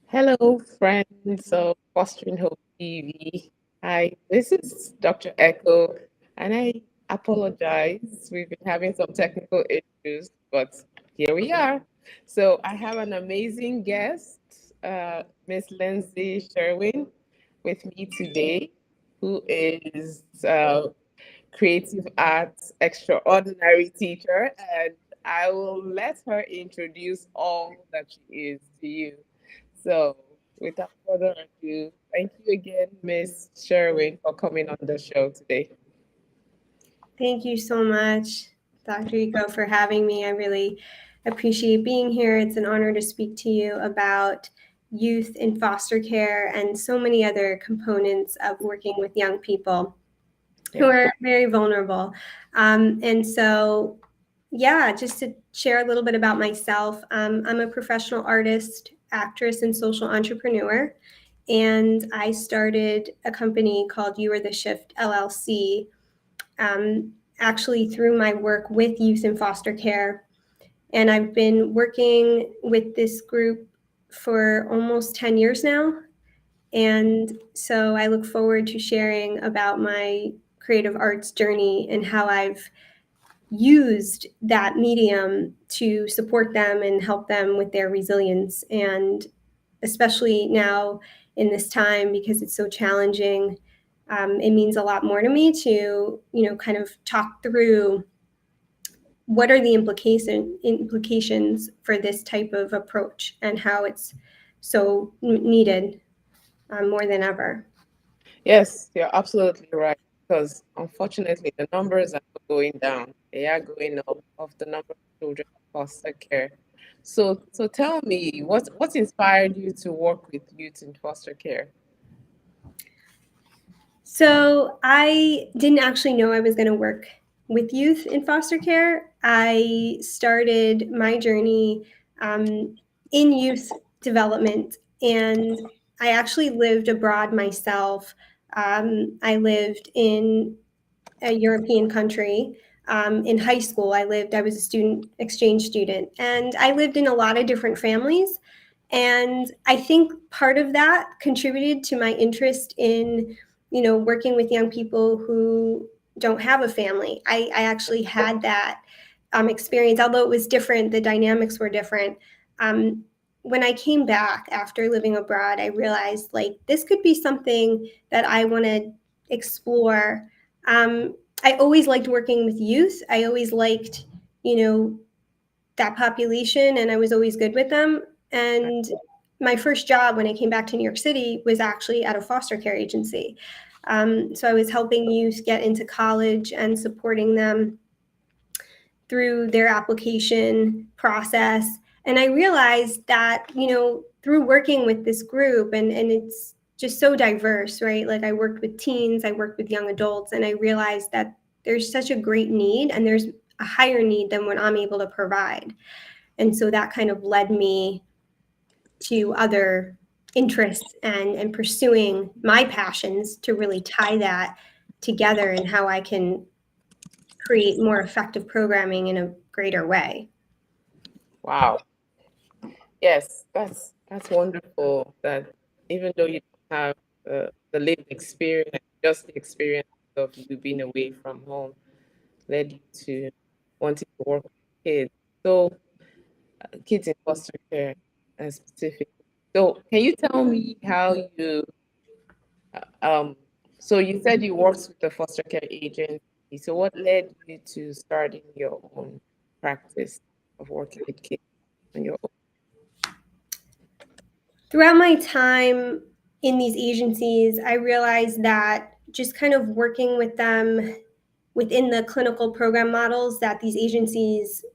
Hello, friends of Fostering Hope TV. Hi, this is Dr. Echo, and I apologize. We've been having some technical issues, but here we are. So I have an amazing guest, Miss Lindsey Sherwin, with me today, who is creative arts extraordinary teacher, and I will let her introduce all that she is to you. So, without further ado, thank you again, Miss Sherwin, for coming on the show today. Thank you so much, Dr. Iko, for having me. I really appreciate being here. It's an honor to speak to you about youth in foster care and so many other components of working with young people who Yeah. are very vulnerable. And so, just to share a little bit about myself, I'm a professional artist, actress, and social entrepreneur. And I started a company called You Are the Shift LLC, actually through my work with youth in foster care. And I've been working with this group for almost 10 years now. And so I look forward to sharing about my creative arts journey and how I've used that medium to support them and help them with their resilience. And especially now in this time, because it's so challenging, it means a lot more to me to, kind of talk through what are the implications for this type of approach and how it's so needed more than ever. Yes, you're absolutely right. Because unfortunately, the numbers are not going down; they are going up of the number of children in foster care. So tell me, what inspired you to work with youth in foster care? So I didn't actually know I was going to work with youth in foster care. I started my journey in youth development, and I actually lived abroad myself. I lived in a European country. In high school, I was a student exchange student, and I lived in a lot of different families. And I think part of that contributed to my interest in, working with young people who don't have a family. I actually had that experience, although it was different, the dynamics were different. Um, when I came back after living abroad, I realized like this could be something that I want to explore. I always liked working with youth. I always liked, you know, that population, and I was always good with them. And my first job when I came back to New York City was actually at a foster care agency. So I was helping youth get into college and supporting them through their application process. And I realized that, through working with this group, and it's just so diverse, right? Like I worked with teens, I worked with young adults, and I realized that there's such a great need and there's a higher need than what I'm able to provide. And so that kind of led me to other interests and pursuing my passions to really tie that together and how I can create more effective programming in a greater way. Wow. Yes, that's wonderful. That even though you don't have the lived experience, just the experience of you being away from home led you to wanting to work with kids. So kids in foster care specifically. So can you tell me how you um so you said you worked with the foster care agency. So what led you to starting your own practice of working with kids on your own? Throughout my time in these agencies, I realized that just kind of working with them within the clinical program models that these agencies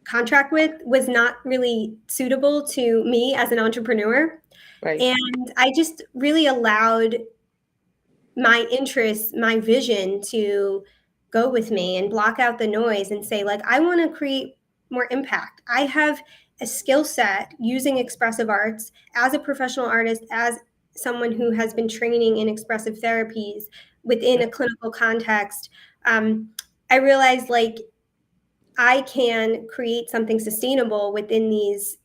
contract with was not really suitable to me as an entrepreneur. Right. And I just really allowed my interests, my vision to go with me and block out the noise and say, like, I want to create more impact. I have a skill set using expressive arts as a professional artist, as someone who has been training in expressive therapies within a clinical context. I realized like I can create something sustainable within these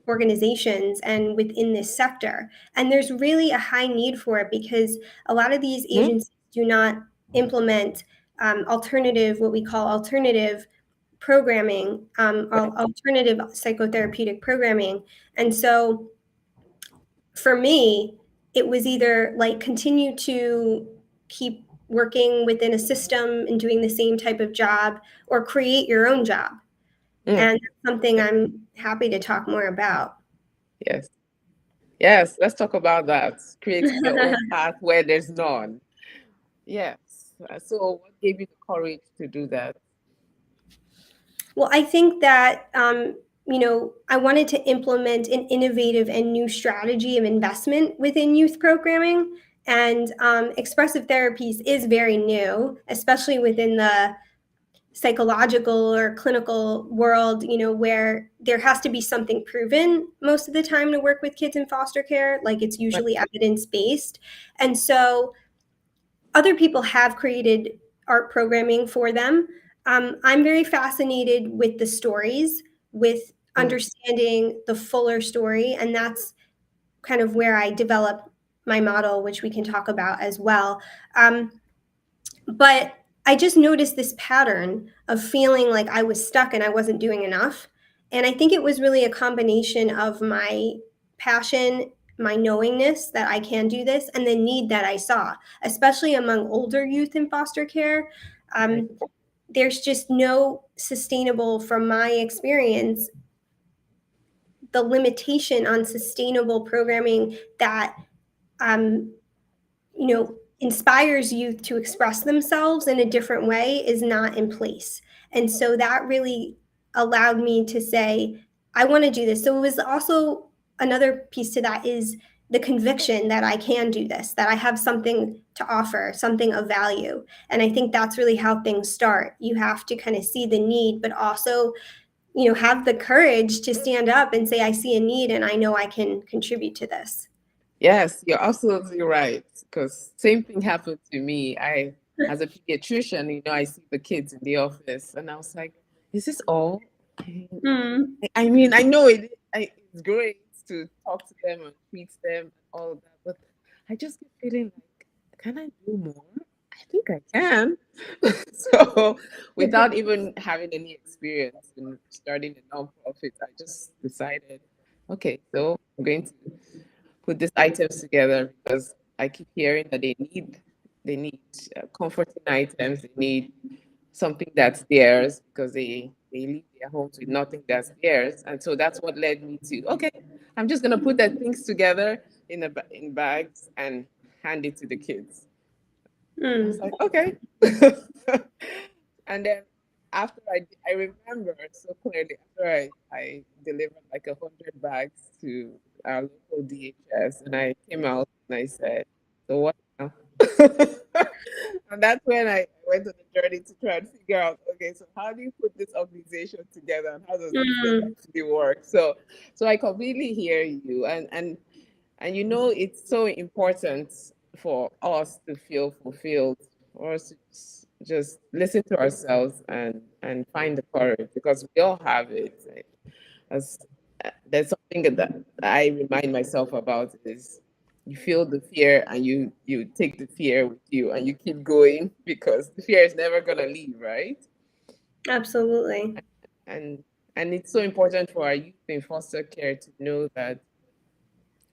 organizations and within this sector. And there's really a high need for it because a lot of these Hmm? agencies do not implement alternative, what we call alternative programming, Right. alternative psychotherapeutic programming. And so for me, it was either like continue to keep working within a system and doing the same type of job or create your own job. Mm. And that's something I'm happy to talk more about. Yes. Yes, let's talk about that. Creating your own path where there's none. Yes. So what gave you the courage to do that? Well, I think that, I wanted to implement an innovative and new strategy of investment within youth programming. And expressive therapies is very new, especially within the psychological or clinical world, where there has to be something proven most of the time to work with kids in foster care. Like it's Right. usually evidence based. And so other people have created art programming for them. I'm very fascinated with the stories, with Mm. understanding the fuller story. And that's kind of where I develop my model, which we can talk about as well. But I just noticed this pattern of feeling like I was stuck and I wasn't doing enough. And I think it was really a combination of my passion, my knowingness that I can do this, and the need that I saw, especially among older youth in foster care. Right. Um, there's just no sustainable, from my experience, the limitation on sustainable programming that um, inspires youth to express themselves in a different way is not in place. And so that really allowed me to say, I want to do this. So it was also another piece to that is the conviction that I can do this, that I have something to offer, something of value. And I think that's really how things start. You have to kind of see the need, but also, have the courage to stand up and say, I see a need and I know I can contribute to this. Yes, you're absolutely right. Because same thing happened to me. As a pediatrician, I see the kids in the office, and I was like, "Is this all?" I Mm. I mean, I know it's great to talk to them and treat them and all of that, but I just keep feeling like, can I do more? I think I can. So, without even having any experience in starting a nonprofit, I just decided, okay, so I'm going to put these items together because I keep hearing that they need comforting items. They need something that's theirs because they leave their homes with nothing that's theirs, and so that's what led me to okay. I'm just gonna put that things together in bags and hand it to the kids. I was Mm. like, okay. And then after I remember so clearly after I delivered like 100 bags to our local DHS, and I came out and I said, so what now? And that's when I went on the journey to try and figure out, okay, so how do you put this organization together and how does this thing Mm. actually work? So I completely hear you, and it's so important for us to feel fulfilled, for us to just listen to ourselves and find the courage because we all have it. As there's something that I remind myself about is you feel the fear and you take the fear with you and you keep going because the fear is never gonna leave, right? Absolutely. And and it's so important for our youth in foster care to know that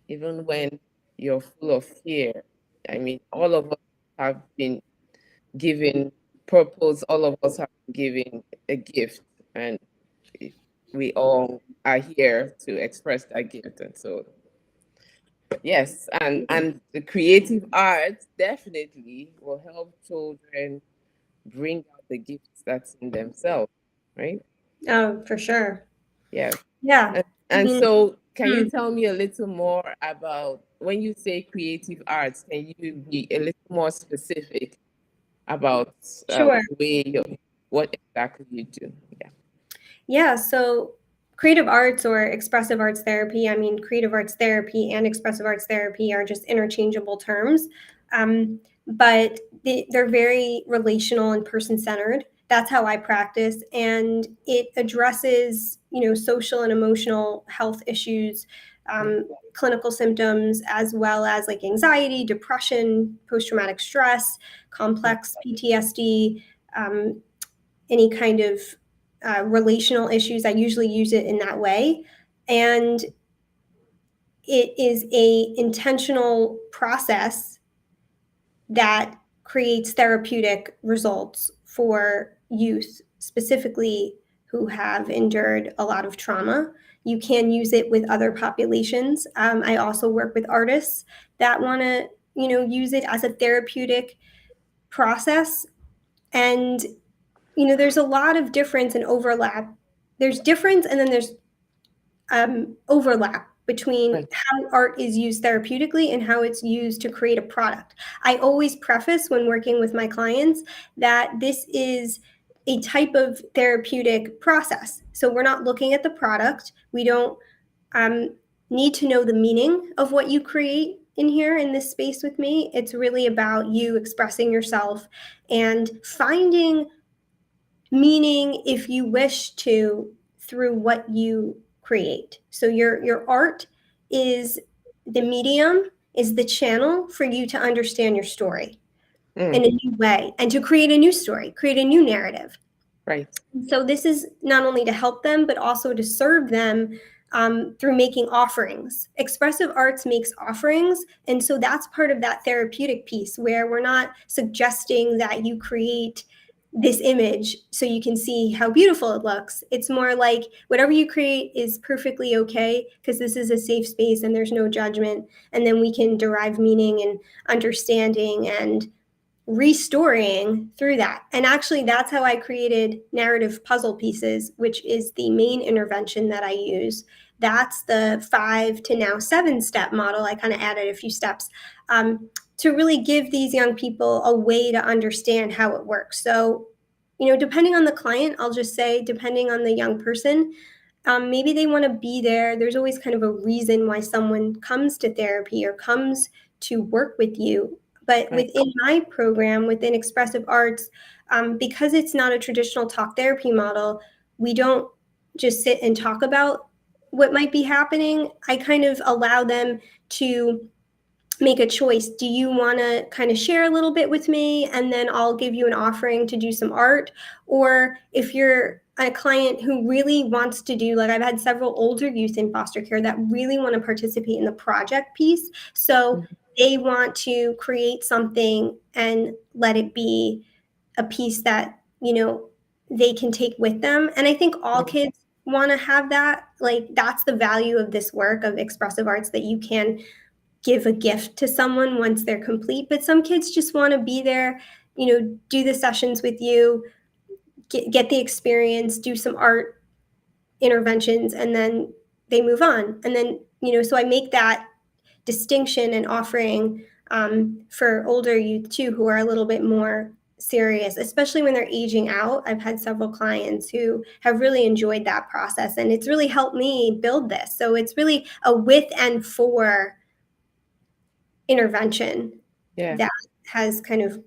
even when you're full of fear, I mean, all of us have been given purpose, all of us have been given a gift, and we all are here to express that gift. And so, yes, and the creative arts definitely will help children bring out the gifts that's in themselves, right? Oh, for sure. Yes. Yeah. I And mean, so, can you hmm, tell me a little more about when you say creative arts? Can you be a little more specific about sure. the way what exactly you do? Yeah. Yeah. So, creative arts or expressive arts therapy, I mean, creative arts therapy and expressive arts therapy are just interchangeable terms. But they're very relational and person centered. That's how I practice, and it addresses, social and emotional health issues, clinical symptoms, as well as like anxiety, depression, post-traumatic stress, complex PTSD, any kind of relational issues. I usually use it in that way, and it is a intentional process that creates therapeutic results for youth specifically who have endured a lot of trauma. You can use it with other populations. I also work with artists that want to, use it as a therapeutic process. And, there's a lot of difference and overlap. There's difference, and then there's overlap between Right. how art is used therapeutically and how it's used to create a product. I always preface when working with my clients that this is a type of therapeutic process. So we're not looking at the product. We don't um, need to know the meaning of what you create in here in this space with me. It's really about you expressing yourself and finding meaning, if you wish to, through what you create. So your art is the medium, is the channel for you to understand your story in Mm, a new way and to create a new story, create a new narrative. right. So this is not only to help them, but also to serve them through making offerings. Expressive arts makes offerings, and so that's part of that therapeutic piece where we're not suggesting that you create this image so you can see how beautiful it looks. It's more like whatever you create is perfectly okay because this is a safe space and there's no judgment, and then we can derive meaning and understanding and restoring through that. And actually, that's how I created narrative puzzle pieces, which is the main intervention that I use. That's the 5 to now 7 step model. I kind of added a few steps to really give these young people a way to understand how it works. So, depending on the client, I'll just say, depending on the young person, maybe they want to be there. There's always kind of a reason why someone comes to therapy or comes to work with you. But Right. within my program, within Expressive Arts, because it's not a traditional talk therapy model, we don't just sit and talk about what might be happening. I kind of allow them to make a choice. Do you want to kind of share a little bit with me and then I'll give you an offering to do some art? Or if you're a client who really wants to do, like I've had several older youth in foster care that really want to participate in the project piece. So Mhm. they want to create something and let it be a piece that, they can take with them. And I think all Mm, kids want to have that. Like that's the value of this work of expressive arts, that you can give a gift to someone once they're complete. But some kids just want to be there, do the sessions with you, get the experience, do some art interventions, and then they move on. And then, so I make that distinction and offering for older youth too, who are a little bit more serious, especially when they're aging out. I've had several clients who have really enjoyed that process, and it's really helped me build this. So it's really a with and for intervention yeah. that has kind of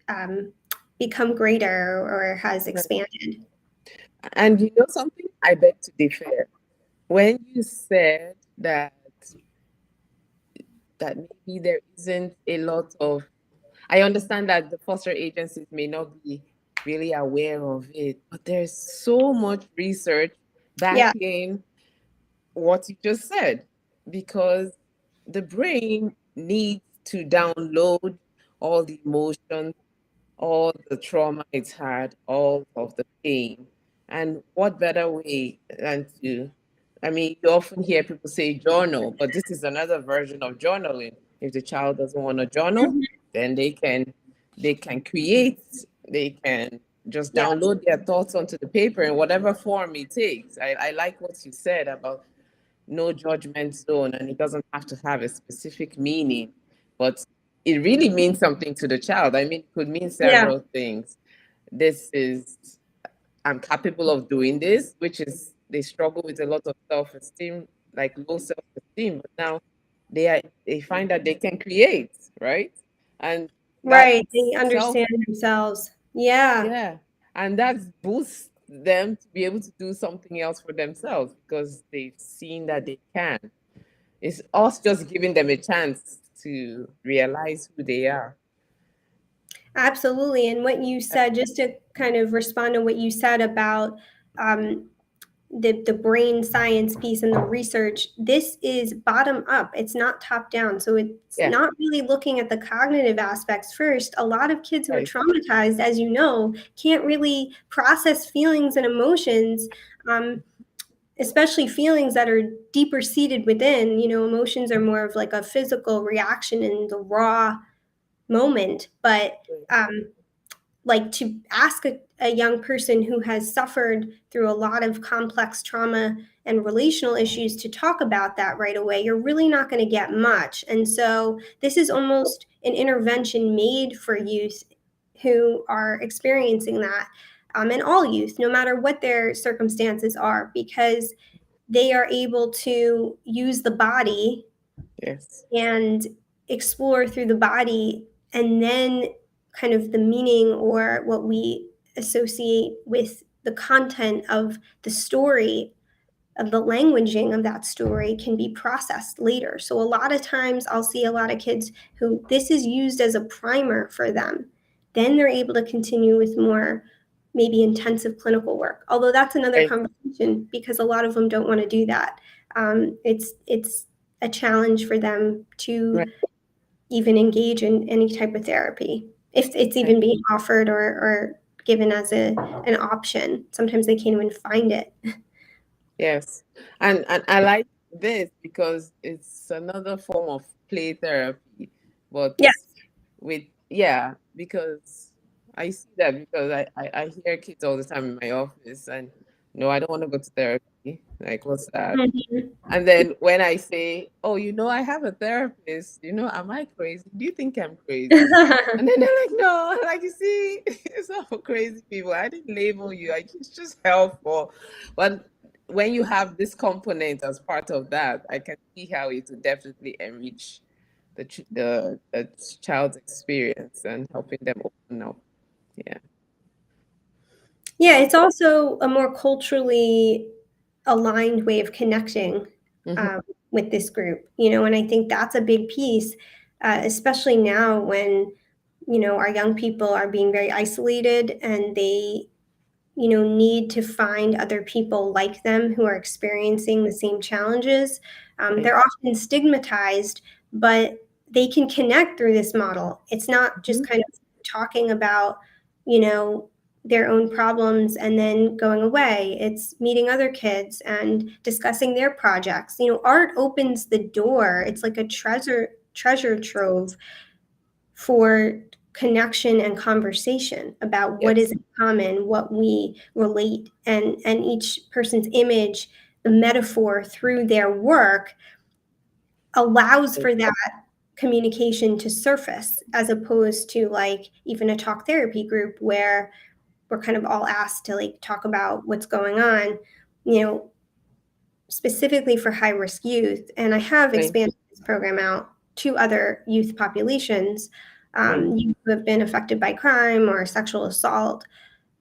um, become greater or has Right. expanded. And you know something? I beg to differ. When you said that maybe there isn't a lot of, I understand that the foster agencies may not be really aware of it, but there's so much research Yeah, backing what you just said, because the brain needs to download all the emotions, all the trauma it's had, all of the pain. And what better way than to, I mean, you often hear people say journal, but this is another version of journaling. If the child doesn't want to journal, mhm, then they can create, they can just yeah, download their thoughts onto the paper in whatever form it takes. I like what you said about no judgment zone, and it doesn't have to have a specific meaning, but it really means something to the child. I mean, it could mean yeah, several things. This is, I'm capable of doing this, which is, they struggle with a lot of self-esteem, like low self-esteem, but now they find that they can create, right? And that right. They self understand themselves. Yeah, Yeah. And that boosts them to be able to do something else for themselves because they've seen that they can. It's us just giving them a chance to realize who they are. absolutely. And what you said, just to kind of respond to what you said about um, the brain science piece and the research, this is bottom up. It's not top down. So it's Yeah. not really looking at the cognitive aspects first. A lot of kids who are Right. traumatized, as you know, can't really process feelings and emotions. Especially feelings that are deeper seated within, emotions are more of like a physical reaction in the raw moment. But um, like to ask a young person who has suffered through a lot of complex trauma and relational issues to talk about that right away, you're really not going to get much. And so this is almost an intervention made for youth who are experiencing that, and all youth, no matter what their circumstances are, because they are able to use the body Yes. and explore through the body, and then kind of the meaning or what we associate with the content of the story, of the languaging of that story, can be processed later. So a lot of times I'll see a lot of kids who this is used as a primer for them. Then they're able to continue with more maybe intensive clinical work. Although that's another Right. conversation because a lot of them don't want to do that. It's a challenge for them to Right. even engage in any type of therapy if it's Right. even being offered or given as an option. Sometimes they can't even find it. Yes. And I like this because it's another form of play therapy, but Yeah. with, yeah, because I see that because I hear kids all the time in my office and no, I don't want to go to therapy. Like, what's that? Mhm. And then when I say, oh, I have a therapist, am I crazy? Do you think I'm crazy? And then they're like, no, like, you see, it's not for crazy people. I didn't label you. It's just helpful. But when you have this component as part of that, I can see how it would definitely enrich the child's experience and helping them open up. Yeah. Yeah, it's also a more culturally aligned way of connecting Hmm. um, with this group, and I think that's a big piece, especially now when, our young people are being very isolated and they need to find other people like them who are experiencing the same challenges. Right. They're often stigmatized, but they can connect through this model. It's not just Hmm. kind of talking about, you know, their own problems and then going away. It's meeting other kids and discussing their projects. Art opens the door. It's like a treasure trove for connection and conversation about what is Yes. in common, what we relate, and each person's image, the metaphor through their work allows for that communication to surface, as opposed to like even a talk therapy group where we're kind of all asked to like talk about what's going on, you know, specifically for high risk youth. And I have Right. expanded this program out to other youth populations, Right. youth who have been affected by crime or sexual assault,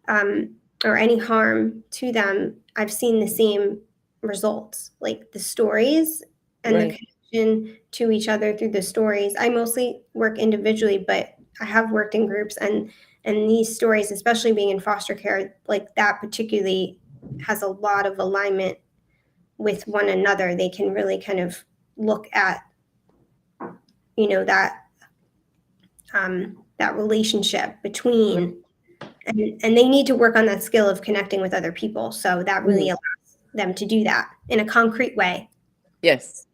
um, or any harm to them. I've seen the same results, like the stories and the Right. connection to each other through the stories. I mostly work individually, but I have worked in groups, and these stories, especially being in foster care, like that particularly has a lot of alignment with one another. They can really kind of look at, that that relationship Right. between, and they need to work on that skill of connecting with other people. So that really Mhm. allows them to do that in a concrete way. Yes.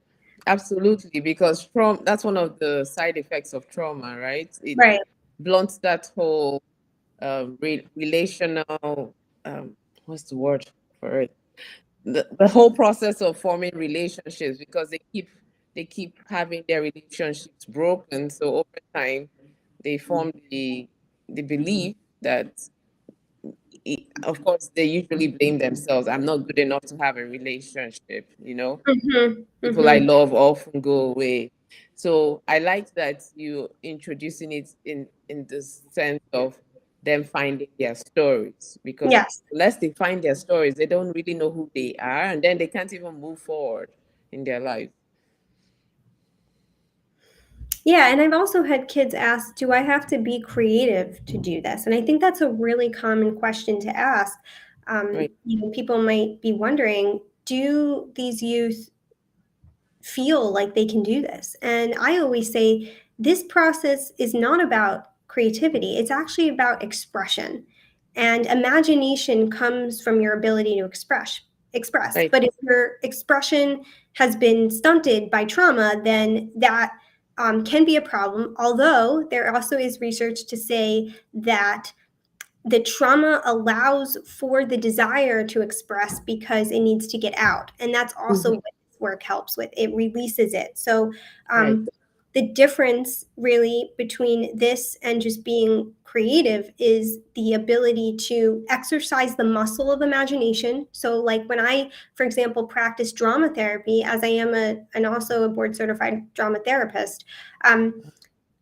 Absolutely, because trauma, that's one of the side effects of trauma, right? It Right. blunts that whole relational, um, what's the word for it? The whole process of forming relationships because they keep having their relationships broken. So over time, they form the belief that, of course, they usually blame themselves. I'm not good enough to have a relationship. Mm-hmm. People I Mm-hmm. love often go away. So I like that you introducing it in the sense of them finding their stories, because Yes. unless they find their stories, they don't really know who they are, and then they can't even move forward in their life. Yeah, and I've also had kids ask, do I have to be creative to do this? And I think that's a really common question to ask. Right, People might be wondering, do these youth feel like they can do this? And I always say this process is not about creativity, it's actually about expression. And imagination comes from your ability to express. right. But if your expression has been stunted by trauma, then that can be a problem. Although there also is research to say that the trauma allows for the desire to express because it needs to get out. And that's also Mhm. what this work helps with. It releases it. So Right. the difference really between this and just being creative is the ability to exercise the muscle of imagination. So like when I, for example, practice drama therapy, as I am and also a board certified drama therapist,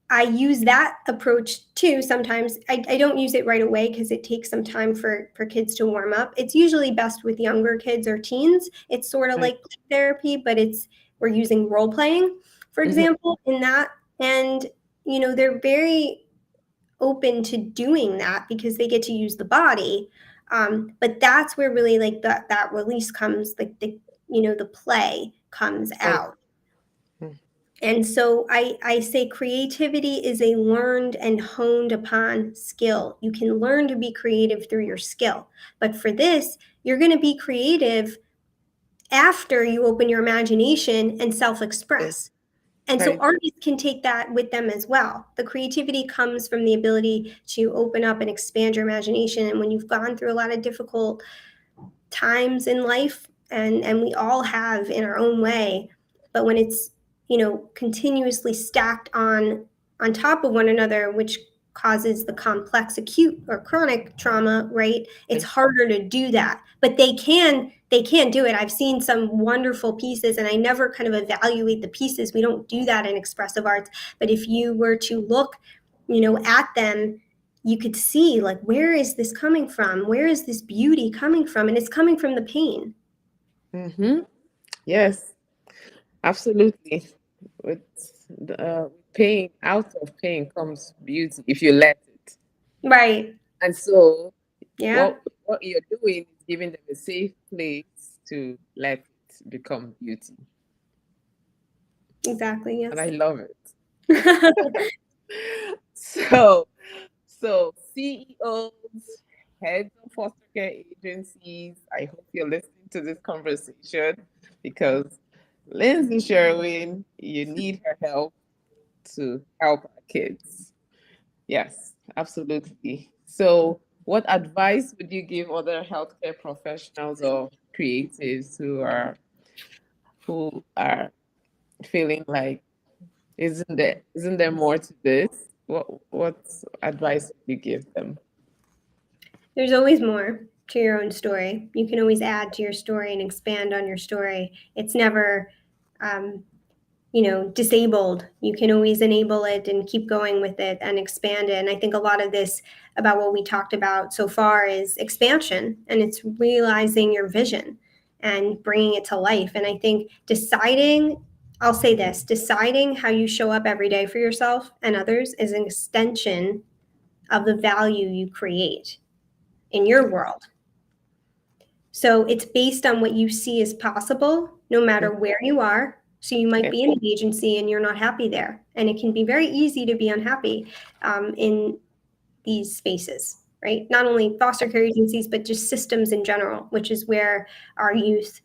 I use that approach too. Sometimes I don't use it right away because it takes some time for kids to warm up. It's usually best with younger kids or teens. It's sort of Right. like therapy, but we're using role playing, for Mhm. example, in that. And they're very open to doing that because they get to use the body. But that's where really like that release comes, like the play comes Right. out. And so I say creativity is a learned and honed upon skill. You can learn to be creative through your skill. But for this, you're going to be creative after you open your imagination and self Right. express. And so Right. artists can take that with them as well. The creativity comes from the ability to open up and expand your imagination. And when you've gone through a lot of difficult times in life, and we all have in our own way, but when it's continuously stacked on top of one another, which causes the complex acute or chronic trauma, right, it's Right. harder to do that. But they can do it. I've seen some wonderful pieces, and I never kind of evaluate the pieces. We don't do that in expressive arts. But if you were to look at them, you could see, like, where is this coming from? Where is this beauty coming from? And it's coming from the pain. Mm-hmm. Yes, absolutely. With pain, out of pain comes beauty if you let it. Right. And so, Yeah, what you're doing is giving them a safe place to let it become beauty, exactly. and I Yes. love it. So, CEOs, heads of foster care agencies, I hope you're listening to this conversation, because Lindsey Sherwin, you need her help to help our kids. Yes, absolutely. So, what advice would you give other healthcare professionals or creatives who are feeling like, isn't there more to this? What advice would you give them? There's always more to your own story. You can always add to your story and expand on your story. It's never, um, disabled. You can always enable it and keep going with it and expand it. And I think a lot of this about what we talked about so far is expansion, and it's realizing your vision and bringing it to life. And I think I'll say this, deciding how you show up every day for yourself and others is an extension of the value you create in your world. So it's based on what you see as possible, no matter where you are. So you might Okay. be in an agency and you're not happy there. And it can be very easy to be unhappy in these spaces, right? Not only foster care agencies, but just systems in general, which is where our youth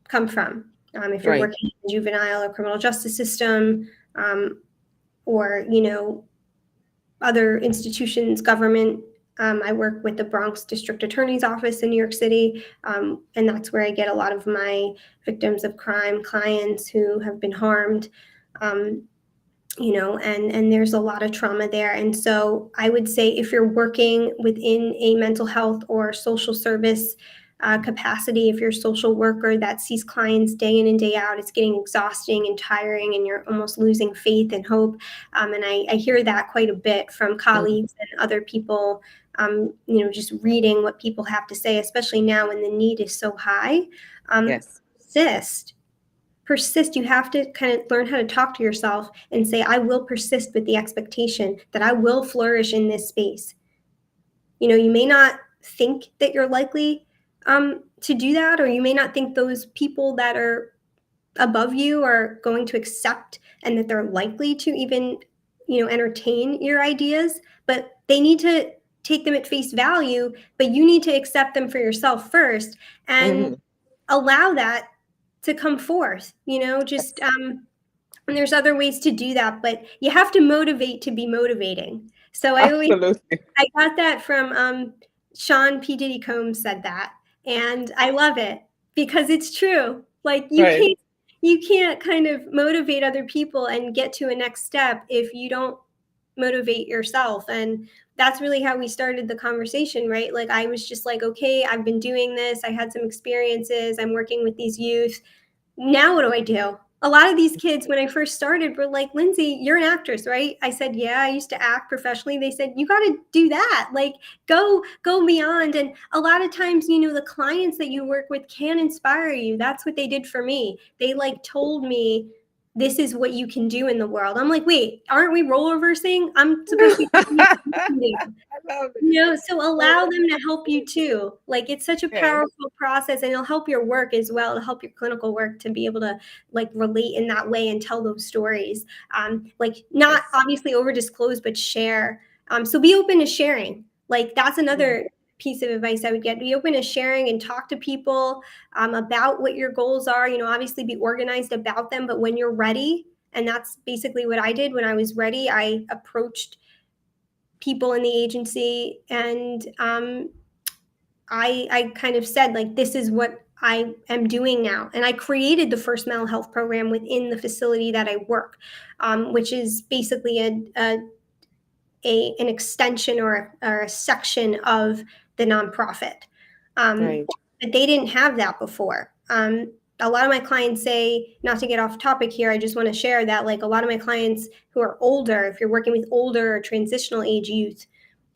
come from. If you're Right. working in the juvenile or criminal justice system, or, other institutions, government. I work with the Bronx District Attorney's Office in New York City, and that's where I get a lot of my victims of crime clients who have been harmed. Um, and there's a lot of trauma there. And so I would say if you're working within a mental health or social service capacity. If you're a social worker that sees clients day in and day out, it's getting exhausting and tiring, and you're almost losing faith and hope. And I hear that quite a bit from Mhm. colleagues and other people. Just reading what people have to say, especially now when the need is so high. Yes. Persist. Persist. You have to kind of learn how to talk to yourself and say, I will persist with the expectation that I will flourish in this space. You may not think that you're likely to do that, or you may not think those people that are above you are going to accept and that they're likely to even, entertain your ideas, but they need to take them at face value, but you need to accept them for yourself first and Hmm. allow that to come forth, just Yes. and there's other ways to do that, but you have to motivate to be motivating. So Absolutely. I got that from Sean P. Diddy Combs said that, and I love it because it's true. Like Right. you can't kind of motivate other people and get to a next step if you don't motivate yourself. And that's really how we started the conversation, right? Like I was just like, okay, I've been doing this. I had some experiences. I'm working with these youth. Now what do I do? A lot of these kids, when I first started, were like, Lindsey, you're an actress, right? I said, yeah, I used to act professionally. They said, you got to do that. Like, go beyond. And a lot of times, the clients that you work with can inspire you. That's what they did for me. They like told me, this is what you can do in the world. I'm like, wait, aren't we role reversing? I'm supposed to be telling you what you can do. I love it. So allow them to help you too. Like it's such a Yes. powerful process, and it'll help your work as well. It'll help your clinical work to be able to like relate in that way and tell those stories. Like not Yes. obviously over disclose, but share. So be open to sharing. Like that's Mhm. another piece of advice I would get. Be open to sharing and talk to people about what your goals are. Obviously be organized about them, but when you're ready, and that's basically what I did when I was ready, I approached people in the agency and I kind of said like this is what I am doing now, and I created the first mental health program within the facility that I work, which is basically an extension or a section of the nonprofit. Right. But they didn't have that before. A lot of my clients say, not to get off topic here, I just want to share that like a lot of my clients who are older, if you're working with older or transitional age youth,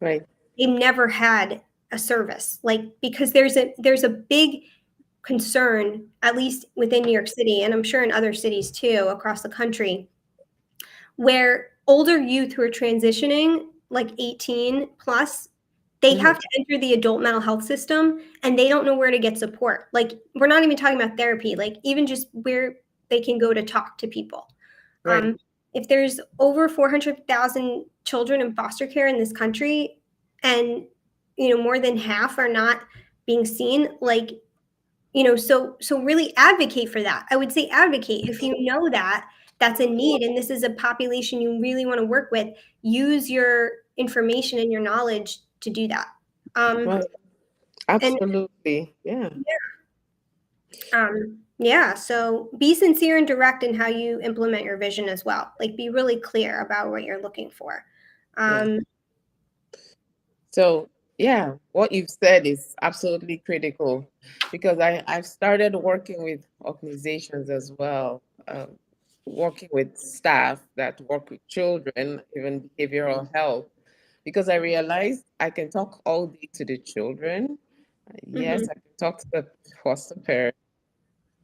Right. they've never had a service like because there's a big concern, at least within New York City, and I'm sure in other cities too across the country, where older youth who are transitioning, like 18 plus, they have Mhm. to enter the adult mental health system and they don't know where to get support. Like, we're not even talking about therapy, like, even just where they can go to talk to people. Right. If there's over 400,000 children in foster care in this country, and more than half are not being seen, like so really advocate for that. I would say advocate if you know that that's a need and this is a population you really want to work with. Use your information and your knowledge to do that. Right. And Absolutely. Yeah. yeah, so be sincere and direct in how you implement your vision as well. Like be really clear about what you're looking for. Yeah. Um, So, yeah, what you've said is absolutely critical because I've started working with organizations as well, working with staff that work with children, even behavioral health, because I realized I can talk all day to the children. Yes, mhm, I can talk to the foster parent.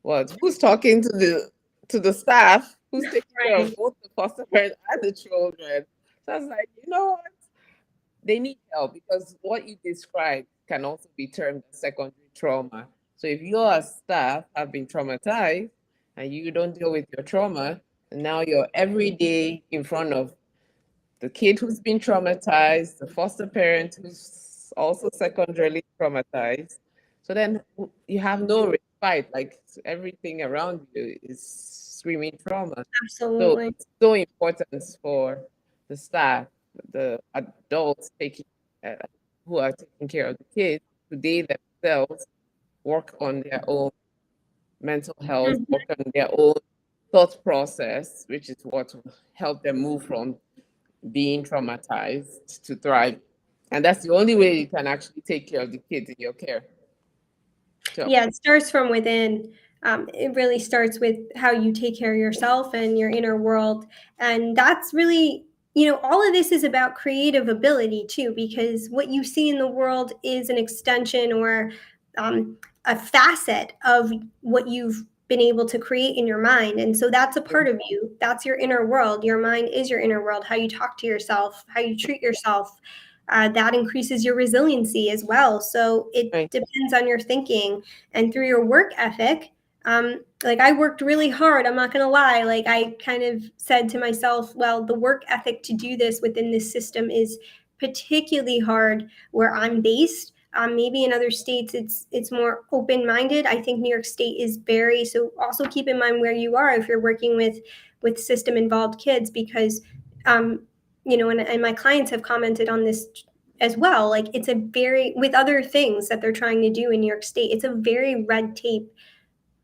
What? Who's talking to the staff? Who's taking care right. of both the foster parent and the children? So I was like, you know what? They need help because what you described can also be termed as secondary trauma. So if you as staff have been traumatized and you don't deal with your trauma, and now you're every day in front of the kid who's been traumatized, the foster parent who's also secondarily traumatized. So then you have no respite, like everything around you is screaming trauma. So Absolutely. it's so important for the staff, the adults uh, who are taking care of the kids, to they themselves work on their own mental health, Mhm. work on their own thought process, which is what will help them move from being traumatized to thrive. And that's the only way you can actually take care of the kids in your care. So, Yeah, it starts from within. It really starts with how you take care of yourself and your inner world. And that's really, all of this is about creative ability too, because what you see in the world is an extension or a facet of what you've been able to create in your mind. And so that's a part of you. That's your inner world. Your mind is your inner world, how you talk to yourself, how you treat yourself. That increases your resiliency as well. So it right, depends on your thinking and through your work ethic. Like I worked really hard. I'm not going to lie. Like I kind of said to myself, well, the work ethic to do this within this system is particularly hard where I'm based. Maybe in other states it's more open minded. I think New York State is very so. Also keep in mind where you are if you're working with system involved kids because and my clients have commented on this as well. Like it's a very with other things that they're trying to do in New York State, it's a very red tape,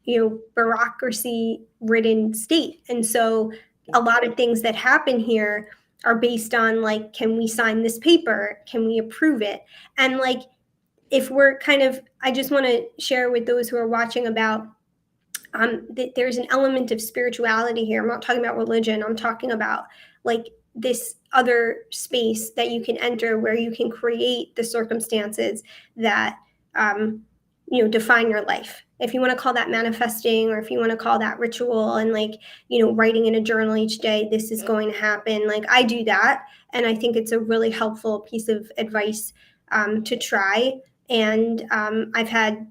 bureaucracy ridden state. And so a lot of things that happen here are based on like, can we sign this paper? Can we approve it? And like if we're kind of I just want to share with those who are watching about that there's an element of spirituality here. I'm not talking about religion. I'm talking about like this other space that you can enter where you can create the circumstances that define your life. If you want to call that manifesting, or if you want to call that ritual, and like writing in a journal each day, this is going to happen. Like I do that, and I think it's a really helpful piece of advice to try. And I've had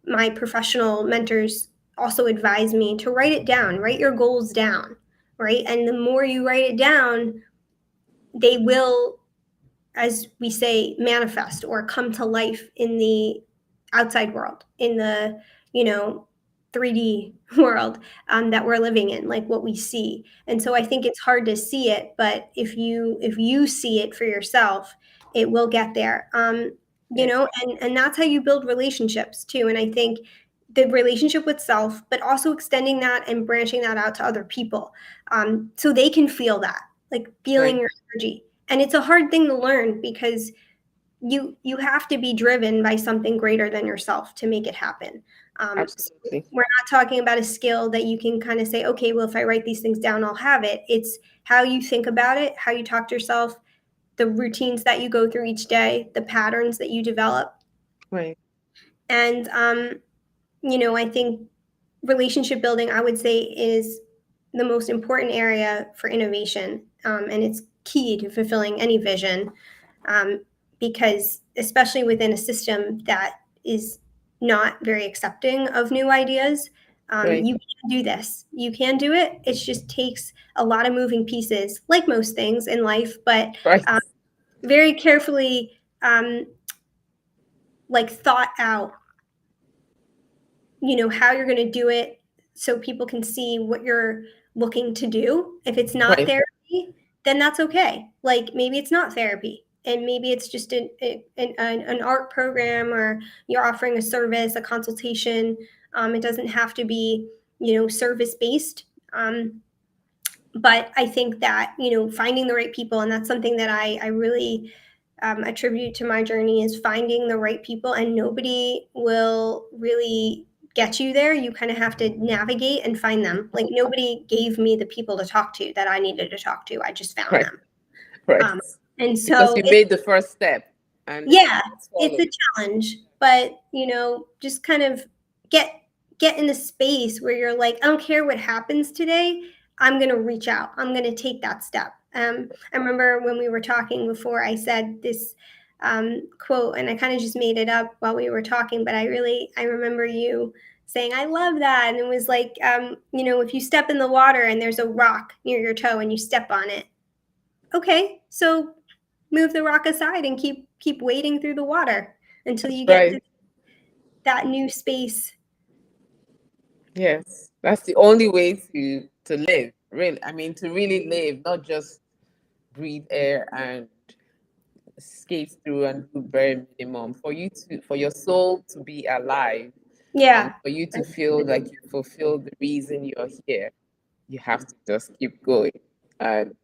my professional mentors also advise me to write it down, write your goals down, right? And the more you write it down, they will, as we say, manifest or come to life in the outside world, in the, 3D world that we're living in, like what we see. And so I think it's hard to see it, but if you see it for yourself, it will get there. yeah, And that's how you build relationships too. And I think the relationship with self, but also extending that and branching that out to other people, so they can feel that, like feeling right, your energy. And it's a hard thing to learn because you have to be driven by something greater than yourself to make it happen. So absolutely, we're not talking about a skill that you can kind of say, okay, well, if I write these things down, I'll have it. It's how you think about it, how you talk to yourself, the routines that you go through each day, the patterns that you develop. right, And I think relationship building, I would say, is the most important area for innovation, and it's key to fulfilling any vision, because especially within a system that is not very accepting of new ideas, right, you can do this. You can do it. It just takes a lot of moving pieces, like most things in life, but right, um, very carefully, like thought out how you're going to do it so people can see what you're looking to do. If it's not right, therapy, then that's okay. Like maybe it's not therapy, and maybe it's just an art program, or you're offering a service, a consultation. It doesn't have to be service based. But I think that finding the right people, and that's something that I really attribute to my journey, is finding the right people, and nobody will really get you there. You kind of have to navigate and find them. Like nobody gave me the people to talk to that I needed to talk to. I just found right, them. right. Um, and Because so you made the first step and yeah, it's it's followed. a challenge, but just kind of get in a space where you're like, I don't care what happens today. I'm gonna reach out. I'm gonna take that step. I remember when we were talking before, I said this quote, and I kind of just made it up while we were talking, but I remember you saying, I love that. And it was like, if you step in the water and there's a rock near your toe and you step on it, okay, so move the rock aside and keep wading through the water until That's you get right. to that new space. Yes. That's the only way to live. Really. I mean, to really live, not just breathe air and skate through and do bare minimum. For your soul to be alive and Yeah. for you to feel like you fulfill the reason you're here, you have to just keep going. And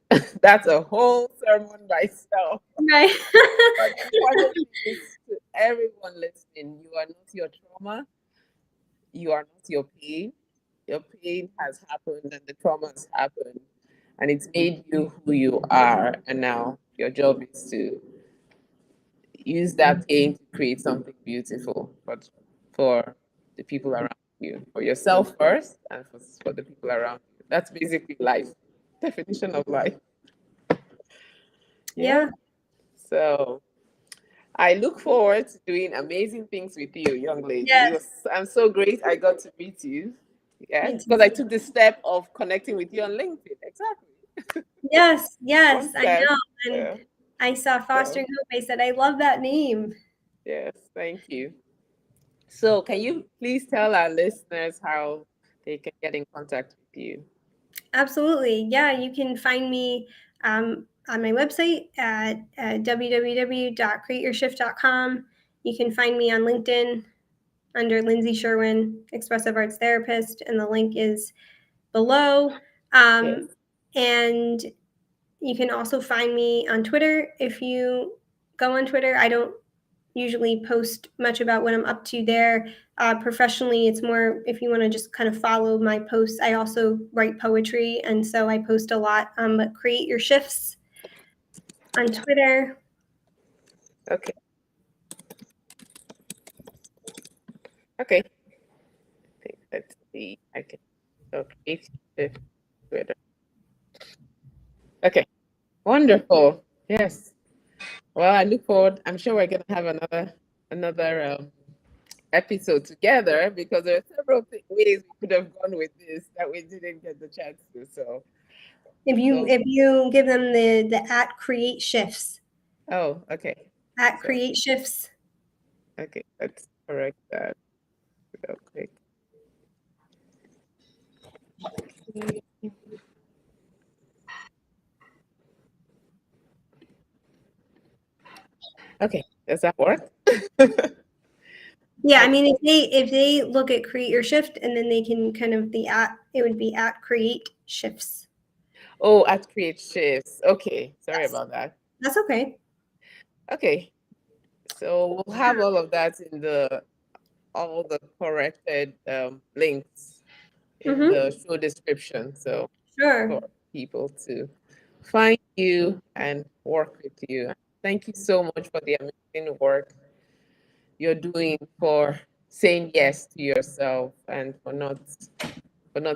That's a whole sermon by itself. Right. But the important thing is to everyone listening, you are not your trauma, you are not your pain. Your pain has happened and the trauma has happened, and it's made you who you are. And now your job is to use that pain to create something beautiful, but for the people around you, for yourself first, and for the people around you. That's basically life, definition of life. Yeah. Yeah. So I look forward to doing amazing things with you, young lady. Yes. I'm so great I got to meet you. Me Yes, because too. I took the step of connecting with you on LinkedIn. Exactly. Yes. One Yes. I step. know. And Yeah. I saw So, Fostering Hope. I said, I love that name. yes, thank you. So, can you please tell our listeners how they can get in contact with you? Absolutely. Yeah. You can find me on my website at www.createyourshift.com. You can find me on LinkedIn under Lindsey Sherwin, Expressive Arts Therapist, and the link is below. Yes. And you can also find me on Twitter. If you go on Twitter, I don't usually post much about what I'm up to there. Professionally, it's more if you want to just kind of follow my posts. I also write poetry, and so I post a lot. But Create Your Shifts on Twitter. Okay. Okay. Let's see. I can create the Twitter. Okay. Wonderful. Yes. Well, I look forward. I'm sure we're gonna have another episode together because there are several ways we could have gone with this that we didn't get the chance to. So, so If you give them the at Create Shifts oh, okay. at So Create Shifts. okay, let's correct that real quick. Okay, does that work? Yeah, I Okay. mean, if they look at Create Your Shift and then they can kind of the at it would be at Create Shifts. Oh, at create shifts. Okay, sorry Yes, about that. that's okay. Okay, so we'll have all of that in all the corrected links in Mm-hmm. the show description. So Sure. for people to find you and work with you. Thank you so much for the amazing work you're doing, for saying yes to yourself and for not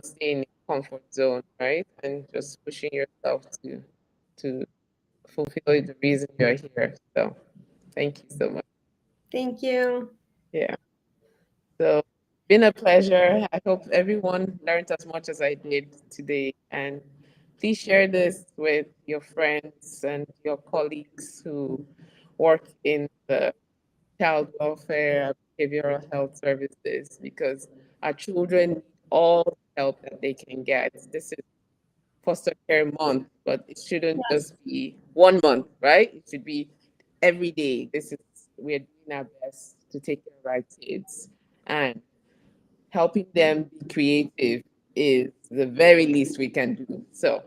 staying in comfort zone, right? And just pushing yourself to fulfill the reason you're here. So thank you so much. Thank you. Yeah. So been a pleasure. I hope everyone learned as much as I did today. And please share this with your friends and your colleagues who work in the child welfare, behavioral health services, because our children need all the help that they can get. This is foster care month, but it shouldn't Yes. just be 1 month, right? It should be every day. We're doing our best to take care of our kids, and helping them be creative is the very least we can do. So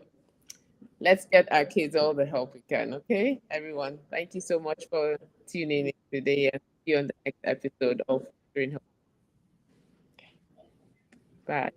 let's get our kids all the help we can, okay? Everyone, thank you so much for tuning in today, and see you on the next episode of Green Hope. Bye.